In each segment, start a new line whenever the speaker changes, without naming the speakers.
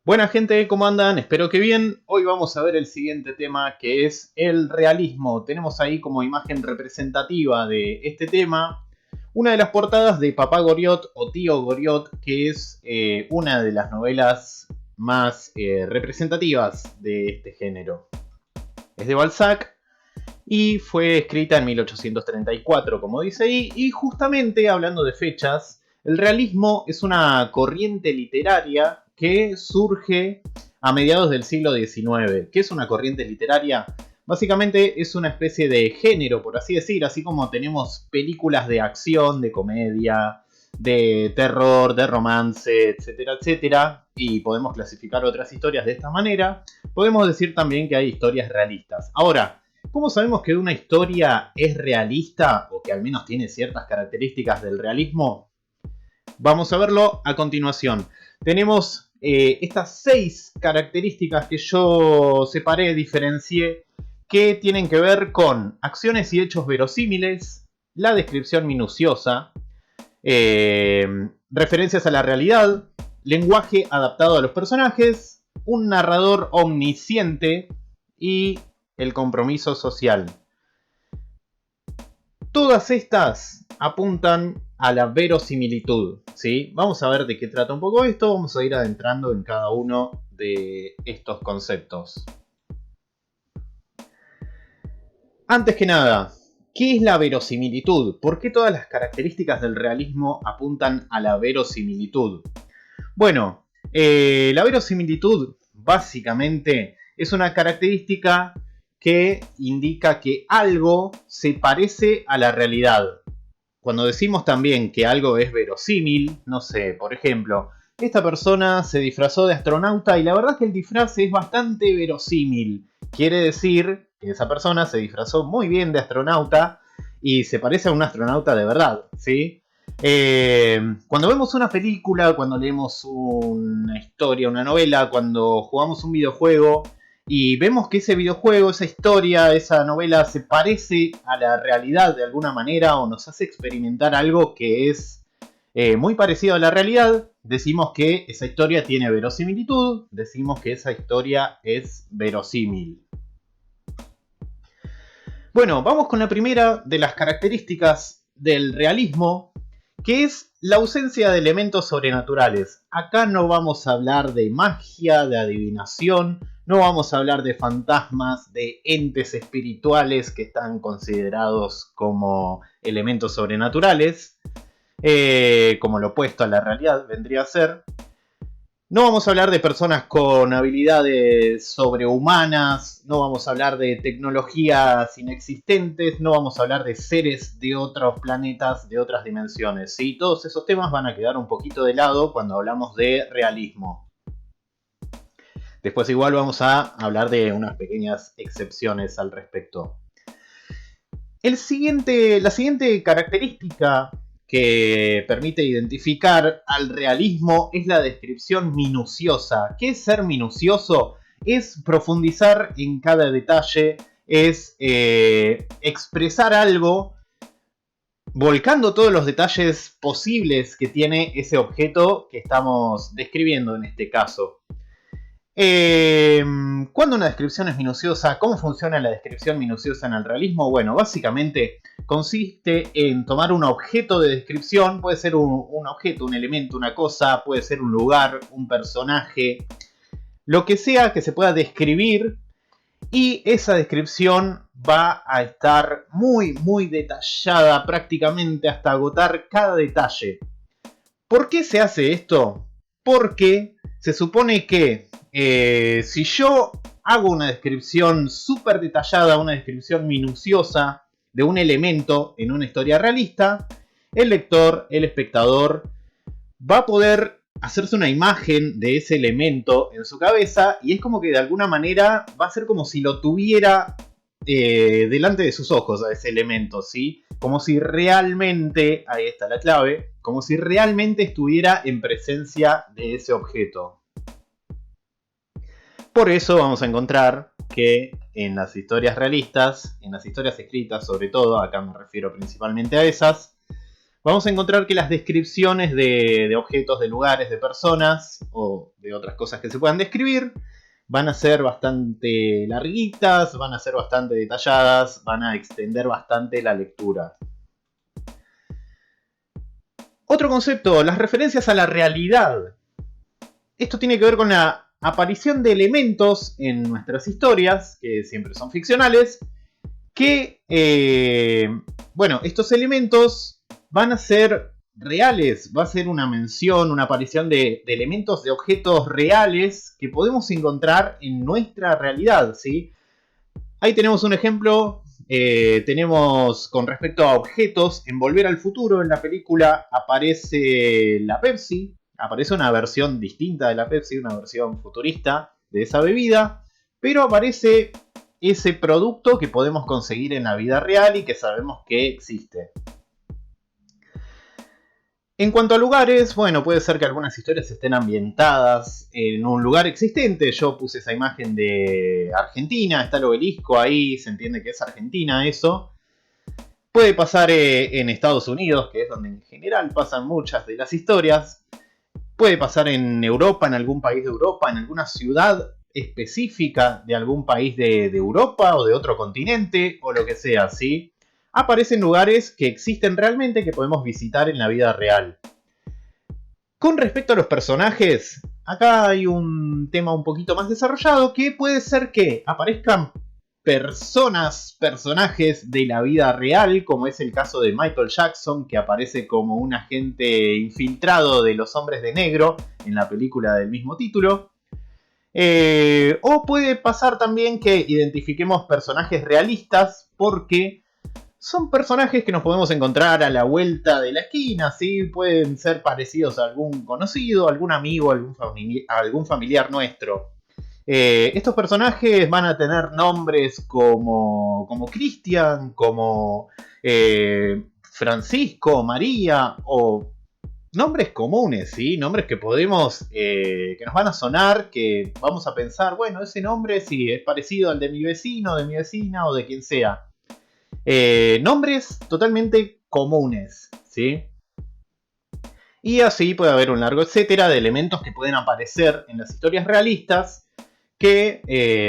Buena gente, ¿cómo andan? Espero que bien. Hoy vamos a ver el siguiente tema que es el realismo. Tenemos ahí como imagen representativa de este tema una de las portadas de Papá Goriot o Tío Goriot, que es una de las novelas más representativas de este género. Es de Balzac y fue escrita en 1834, como dice ahí, y justamente hablando de fechas, el realismo es una corriente literaria que surge a mediados del siglo XIX. ¿Qué es una corriente literaria? Básicamente es una especie de género, por así decir, así como tenemos películas de acción, de comedia, de terror, de romance, etcétera, etcétera, y podemos clasificar otras historias de esta manera, podemos decir también que hay historias realistas. Ahora, ¿cómo sabemos que una historia es realista o que al menos tiene ciertas características del realismo? Vamos a verlo a continuación. Tenemos estas 6 características que yo separé, diferencié, que tienen que ver con acciones y hechos verosímiles, la descripción minuciosa, referencias a la realidad, lenguaje adaptado a los personajes, un narrador omnisciente y el compromiso social. Todas estas apuntan a la verosimilitud, ¿sí? Vamos a ver de qué trata un poco esto, vamos a ir adentrando en cada uno de estos conceptos. Antes que nada, ¿qué es la verosimilitud? ¿Por qué todas las características del realismo apuntan a la verosimilitud? Bueno, la verosimilitud básicamente es una característica que indica que algo se parece a la realidad. Cuando decimos también que algo es verosímil, no sé, por ejemplo, esta persona se disfrazó de astronauta y la verdad es que el disfraz es bastante verosímil. Quiere decir que esa persona se disfrazó muy bien de astronauta y se parece a un astronauta de verdad, ¿sí? Cuando vemos una película, cuando leemos una historia, una novela, cuando jugamos un videojuego y vemos que ese videojuego, esa historia, esa novela se parece a la realidad de alguna manera o nos hace experimentar algo que es muy parecido a la realidad, decimos que esa historia tiene verosimilitud, decimos que esa historia es verosímil. Bueno, vamos con la primera de las características del realismo, que es la ausencia de elementos sobrenaturales. Acá no vamos a hablar de magia, de adivinación, no vamos a hablar de fantasmas, de entes espirituales que están considerados como elementos sobrenaturales, como lo opuesto a la realidad vendría a ser. No vamos a hablar de personas con habilidades sobrehumanas, no vamos a hablar de tecnologías inexistentes, no vamos a hablar de seres de otros planetas, de otras dimensiones. ¿Sí? Todos esos temas van a quedar un poquito de lado cuando hablamos de realismo. Después igual vamos a hablar de unas pequeñas excepciones al respecto. La siguiente característica que permite identificar al realismo es la descripción minuciosa. ¿Qué es ser minucioso? Es profundizar en cada detalle, es expresar algo volcando todos los detalles posibles que tiene ese objeto que estamos describiendo en este caso. ¿Cuándo una descripción es minuciosa? ¿Cómo funciona la descripción minuciosa en el realismo? Bueno, básicamente consiste en tomar un objeto de descripción, puede ser un objeto, un elemento, una cosa, puede ser un lugar, un personaje, lo que sea que se pueda describir, y esa descripción va a estar muy detallada, prácticamente hasta agotar cada detalle. ¿Por qué se hace esto? Porque se supone que si yo hago una descripción súper detallada, una descripción minuciosa de un elemento en una historia realista, el lector, el espectador, va a poder hacerse una imagen de ese elemento en su cabeza y es como que de alguna manera va a ser como si lo tuviera delante de sus ojos a ese elemento, ¿sí? Como si realmente, ahí está la clave, como si realmente estuviera en presencia de ese objeto. Por eso vamos a encontrar que en las historias realistas, en las historias escritas sobre todo, acá me refiero principalmente a esas, vamos a encontrar que las descripciones de objetos, de lugares, de personas o de otras cosas que se puedan describir van a ser bastante larguitas, van a ser bastante detalladas, van a extender bastante la lectura. Otro concepto, las referencias a la realidad. Esto tiene que ver con la aparición de elementos en nuestras historias, que siempre son ficcionales, que, bueno, estos elementos van a ser reales, va a ser una mención, una aparición de elementos, de objetos reales que podemos encontrar en nuestra realidad, ¿sí? Ahí tenemos un ejemplo, tenemos con respecto a objetos, en Volver al Futuro, en la película aparece la Pepsi, aparece una versión distinta de la Pepsi, una versión futurista de esa bebida, pero aparece ese producto que podemos conseguir en la vida real y que sabemos que existe. En cuanto a lugares, bueno, puede ser que algunas historias estén ambientadas en un lugar existente. Yo puse esa imagen de Argentina, está el obelisco ahí, se entiende que es Argentina eso. Puede pasar en Estados Unidos, que es donde en general pasan muchas de las historias. Puede pasar en Europa, en algún país de Europa, en alguna ciudad específica de algún país de Europa o de otro continente o lo que sea, ¿sí? Aparecen lugares que existen realmente que podemos visitar en la vida real. Con respecto a los personajes, acá hay un tema un poquito más desarrollado que puede ser que aparezcan personajes de la vida real, como es el caso de Michael Jackson, que aparece como un agente infiltrado de los Hombres de Negro en la película del mismo título. O puede pasar también que identifiquemos personajes realistas porque son personajes que nos podemos encontrar a la vuelta de la esquina, ¿sí? Pueden ser parecidos a algún conocido, algún amigo, algún familiar nuestro. Estos personajes van a tener nombres como Cristian, como Francisco, María, o nombres comunes, ¿sí? Nombres que podemos, que nos van a sonar, que vamos a pensar, bueno, ese nombre sí es parecido al de mi vecino, de mi vecina o de quien sea. Nombres totalmente comunes, ¿sí? Y así puede haber un largo etcétera de elementos que pueden aparecer en las historias realistas que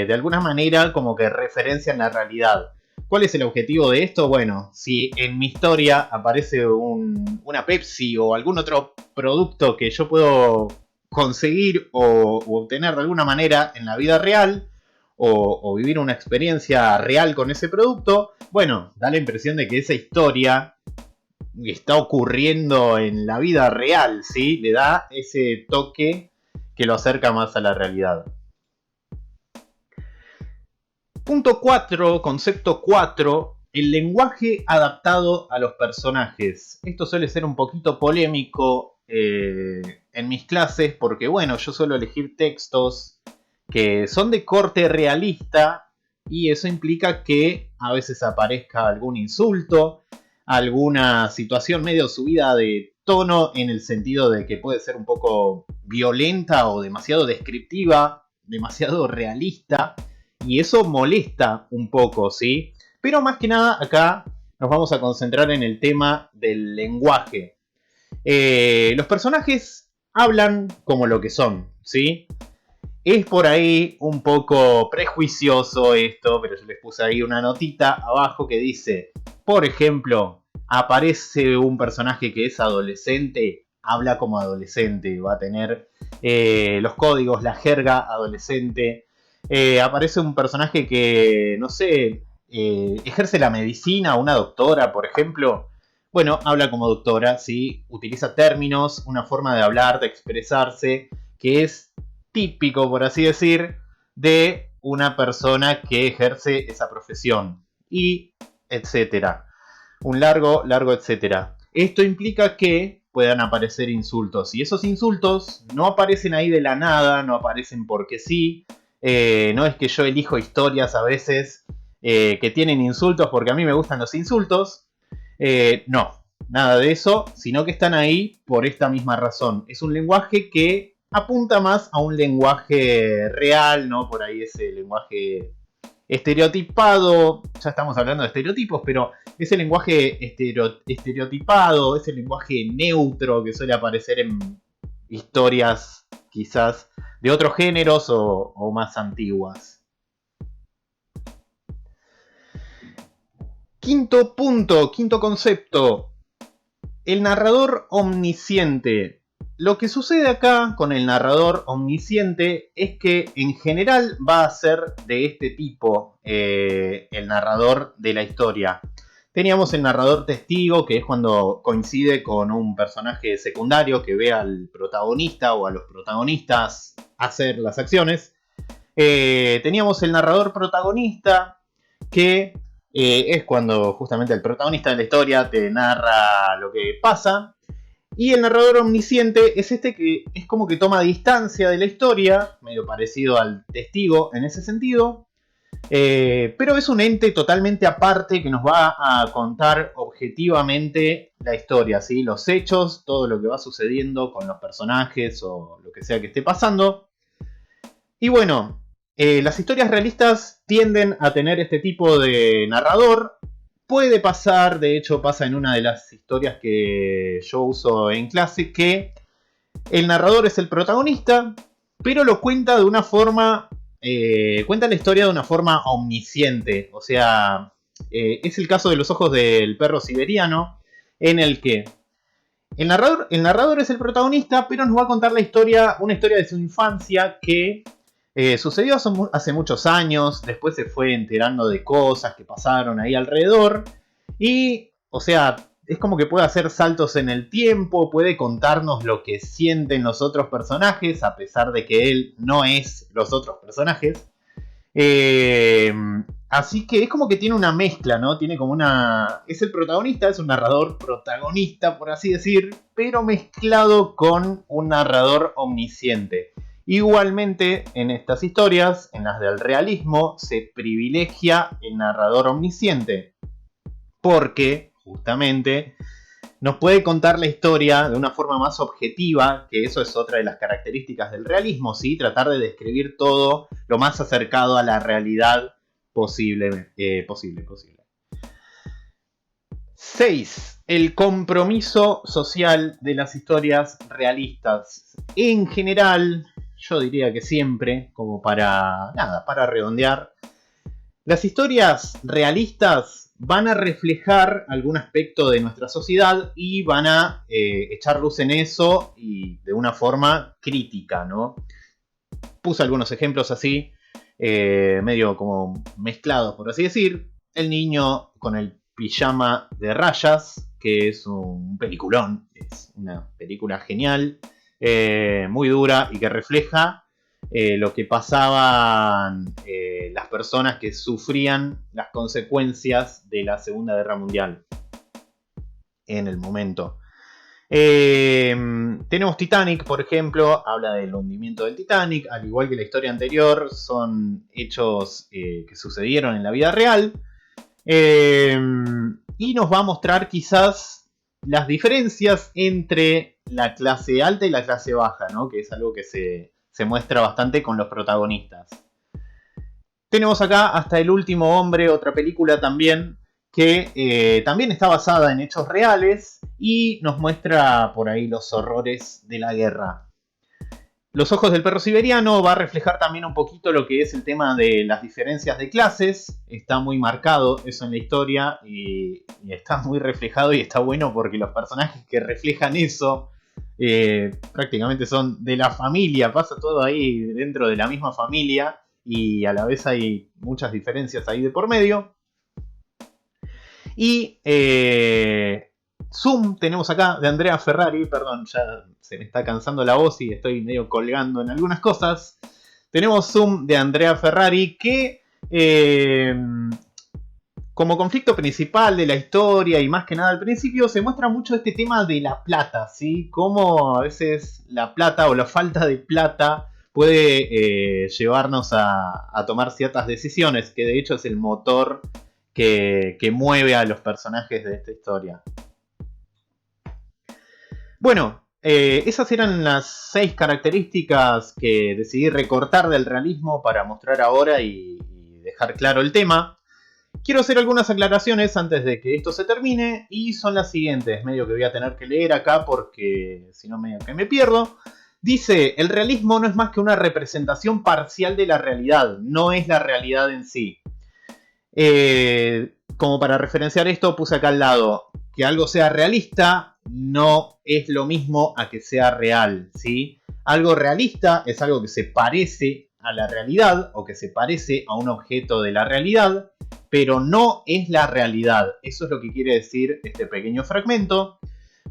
de alguna manera como que referencian la realidad. ¿Cuál es el objetivo de esto? Bueno, si en mi historia aparece una Pepsi o algún otro producto que yo puedo conseguir o obtener de alguna manera en la vida real, o vivir una experiencia real con ese producto, bueno, da la impresión de que esa historia está ocurriendo en la vida real, ¿sí? Le da ese toque que lo acerca más a la realidad. Punto 4, concepto 4, el lenguaje adaptado a los personajes. Esto suele ser un poquito polémico en mis clases porque, bueno, yo suelo elegir textos que son de corte realista y eso implica que a veces aparezca algún insulto, alguna situación medio subida de tono en el sentido de que puede ser un poco violenta o demasiado descriptiva, demasiado realista, y eso molesta un poco, ¿sí? Pero más que nada acá nos vamos a concentrar en el tema del lenguaje. Los personajes hablan como lo que son, ¿sí? Es por ahí un poco prejuicioso esto, pero yo les puse ahí una notita abajo que dice, por ejemplo, aparece un personaje que es adolescente, habla como adolescente, va a tener los códigos, la jerga adolescente. Aparece un personaje que, no sé, ejerce la medicina, una doctora, por ejemplo. Bueno, habla como doctora, ¿sí? Utiliza términos, una forma de hablar, de expresarse, que es típico, por así decir, de una persona que ejerce esa profesión. Y etcétera. Un largo etcétera. Esto implica que puedan aparecer insultos. Y esos insultos no aparecen ahí de la nada, no aparecen porque sí. No es que yo elijo historias a veces que tienen insultos porque a mí me gustan los insultos. No, nada de eso, sino que están ahí por esta misma razón. Es un lenguaje que apunta más a un lenguaje real, ¿no? Por ahí ese lenguaje estereotipado, ya estamos hablando de estereotipos, pero ese lenguaje estereotipado, ese lenguaje neutro que suele aparecer en historias quizás de otros géneros o más antiguas. Quinto punto, quinto concepto, el narrador omnisciente. Lo que sucede acá con el narrador omnisciente es que en general va a ser de este tipo el narrador de la historia. Teníamos el narrador testigo, que es cuando coincide con un personaje secundario que ve al protagonista o a los protagonistas hacer las acciones. Teníamos el narrador protagonista, que es cuando justamente el protagonista de la historia te narra lo que pasa. Y el narrador omnisciente es este que es como que toma distancia de la historia, medio parecido al testigo en ese sentido, pero es un ente totalmente aparte que nos va a contar objetivamente la historia, ¿sí? Los hechos, todo lo que va sucediendo con los personajes o lo que sea que esté pasando. Y bueno, las historias realistas tienden a tener este tipo de narrador. Puede pasar, de hecho pasa en una de las historias que yo uso en clase, que el narrador es el protagonista, pero lo cuenta de una forma, cuenta la historia de una forma omnisciente. O sea, es el caso de Los ojos del perro siberiano, en el que el narrador es el protagonista, pero nos va a contar la historia, una historia de su infancia que sucedió hace muchos años, después se fue enterando de cosas que pasaron ahí alrededor y, o sea, es como que puede hacer saltos en el tiempo, puede contarnos lo que sienten los otros personajes, a pesar de que él no es los otros personajes. Así que es como que tiene una mezcla, ¿no? Tiene como una... Es el protagonista, es un narrador protagonista, por así decir, pero mezclado con un narrador omnisciente. Igualmente, en estas historias, en las del realismo, se privilegia el narrador omnisciente. Porque, justamente, nos puede contar la historia de una forma más objetiva, que eso es otra de las características del realismo, ¿sí? Tratar de describir todo lo más acercado a la realidad posible. 6. El compromiso social de las historias realistas. En general, yo diría que siempre, como para redondear, las historias realistas van a reflejar algún aspecto de nuestra sociedad y van a echar luz en eso y de una forma crítica, ¿no? Puse algunos ejemplos así, medio como mezclados, por así decir. El niño con el pijama de rayas, que es un peliculón, es una película genial, muy dura y que refleja lo que pasaban las personas que sufrían las consecuencias de la Segunda Guerra Mundial en el momento. Tenemos Titanic, por ejemplo, habla del hundimiento del Titanic, al igual que la historia anterior, son hechos que sucedieron en la vida real. Y nos va a mostrar quizás las diferencias entre la clase alta y la clase baja, ¿no? Que es algo que se muestra bastante con los protagonistas. Tenemos acá Hasta el último hombre, otra película también, que también está basada en hechos reales y nos muestra por ahí los horrores de la guerra. Los ojos del perro siberiano va a reflejar también un poquito lo que es el tema de las diferencias de clases. Está muy marcado eso en la historia y está muy reflejado y está bueno porque los personajes que reflejan eso prácticamente son de la familia. Pasa todo ahí dentro de la misma familia y a la vez hay muchas diferencias ahí de por medio. Y Zoom tenemos acá de Andrea Ferrari, perdón, ya se me está cansando la voz y estoy medio colgando en algunas cosas. Tenemos Zoom de Andrea Ferrari que como conflicto principal de la historia y más que nada al principio se muestra mucho este tema de la plata, ¿sí? Cómo a veces la plata o la falta de plata puede llevarnos a tomar ciertas decisiones, que de hecho es el motor que mueve a los personajes de esta historia. Bueno, esas eran las 6 características que decidí recortar del realismo para mostrar ahora y dejar claro el tema, quiero hacer algunas aclaraciones antes de que esto se termine y son las siguientes, medio que voy a tener que leer acá porque si no medio que me pierdo. Dice, el realismo no es más que una representación parcial de la realidad, no es la realidad en sí. Como para referenciar esto puse acá al lado, que algo sea realista no es lo mismo a que sea real, ¿sí? Algo realista es algo que se parece a la realidad o que se parece a un objeto de la realidad, pero no es la realidad. Eso es lo que quiere decir este pequeño fragmento.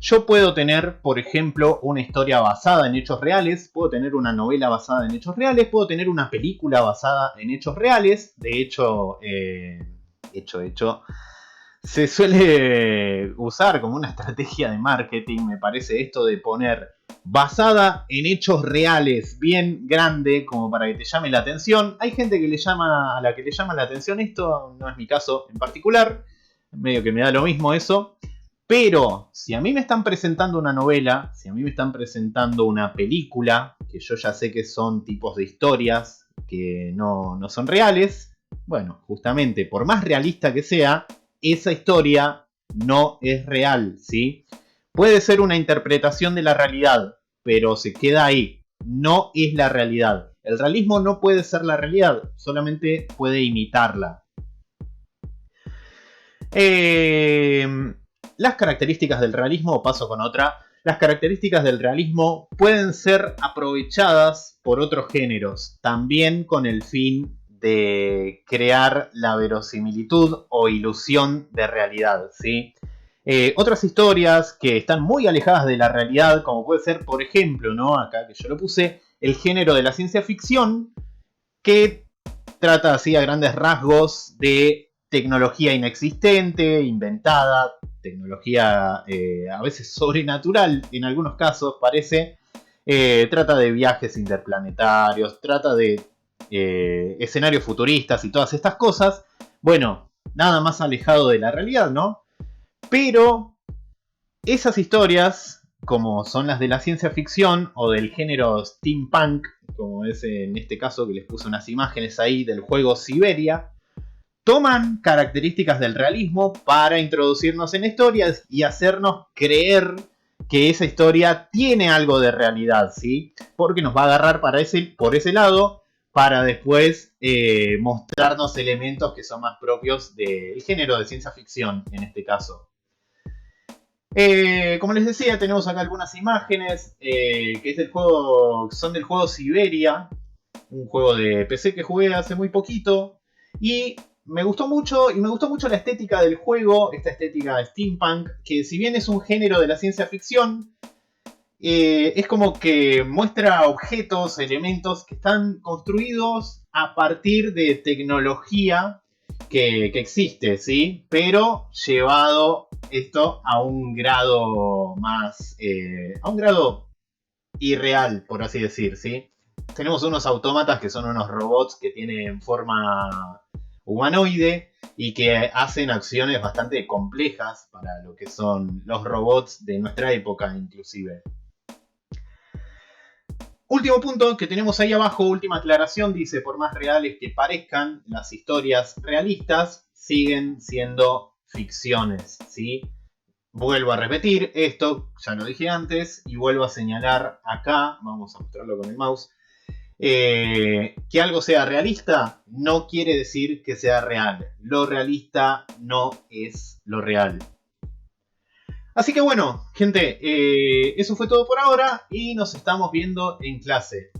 Yo puedo tener, por ejemplo, una historia basada en hechos reales, puedo tener una novela basada en hechos reales, puedo tener una película basada en hechos reales. De hecho, se suele usar como una estrategia de marketing, me parece, esto de poner basada en hechos reales bien grande como para que te llame la atención. Hay gente que a la que le llama la atención esto, no es mi caso en particular, medio que me da lo mismo eso. Pero si a mí me están presentando una novela, si a mí me están presentando una película, que yo ya sé que son tipos de historias que no son reales, bueno, justamente por más realista que sea, esa historia no es real, ¿sí? Puede ser una interpretación de la realidad, pero se queda ahí. No es la realidad. El realismo no puede ser la realidad, solamente puede imitarla. Las características del realismo, paso con otra. Las características del realismo pueden ser aprovechadas por otros géneros, también con el fin de crear la verosimilitud o ilusión de realidad, ¿sí? Otras historias que están muy alejadas de la realidad, como puede ser, por ejemplo, ¿no? Acá que yo lo puse, el género de la ciencia ficción, que trata así a grandes rasgos de tecnología inexistente, inventada, tecnología a veces sobrenatural en algunos casos parece. Trata de viajes interplanetarios, trata de escenarios futuristas y todas estas cosas. Bueno, nada más alejado de la realidad, ¿no? Pero esas historias, como son las de la ciencia ficción o del género steampunk, como es en este caso que les puse unas imágenes ahí del juego Siberia, toman características del realismo para introducirnos en historias y hacernos creer que esa historia tiene algo de realidad, ¿sí? Porque nos va a agarrar por ese lado para después mostrarnos elementos que son más propios del género de ciencia ficción, en este caso. Como les decía, tenemos acá algunas imágenes que es del juego, son del juego Siberia, un juego de PC que jugué hace muy poquito y me gustó mucho la estética del juego, esta estética steampunk, que si bien es un género de la ciencia ficción, es como que muestra objetos, elementos que están construidos a partir de tecnología que existe, ¿sí? Pero llevado esto a un grado más, a un grado irreal, por así decir, ¿sí? Tenemos unos autómatas que son unos robots que tienen forma humanoide y que hacen acciones bastante complejas para lo que son los robots de nuestra época, inclusive. Último punto que tenemos ahí abajo, última aclaración, dice, por más reales que parezcan, las historias realistas siguen siendo ficciones, ¿sí? Vuelvo a repetir, esto ya lo dije antes y vuelvo a señalar acá, vamos a mostrarlo con el mouse, que algo sea realista no quiere decir que sea real. Lo realista no es lo real. Así que bueno, gente, eso fue todo por ahora y nos estamos viendo en clase.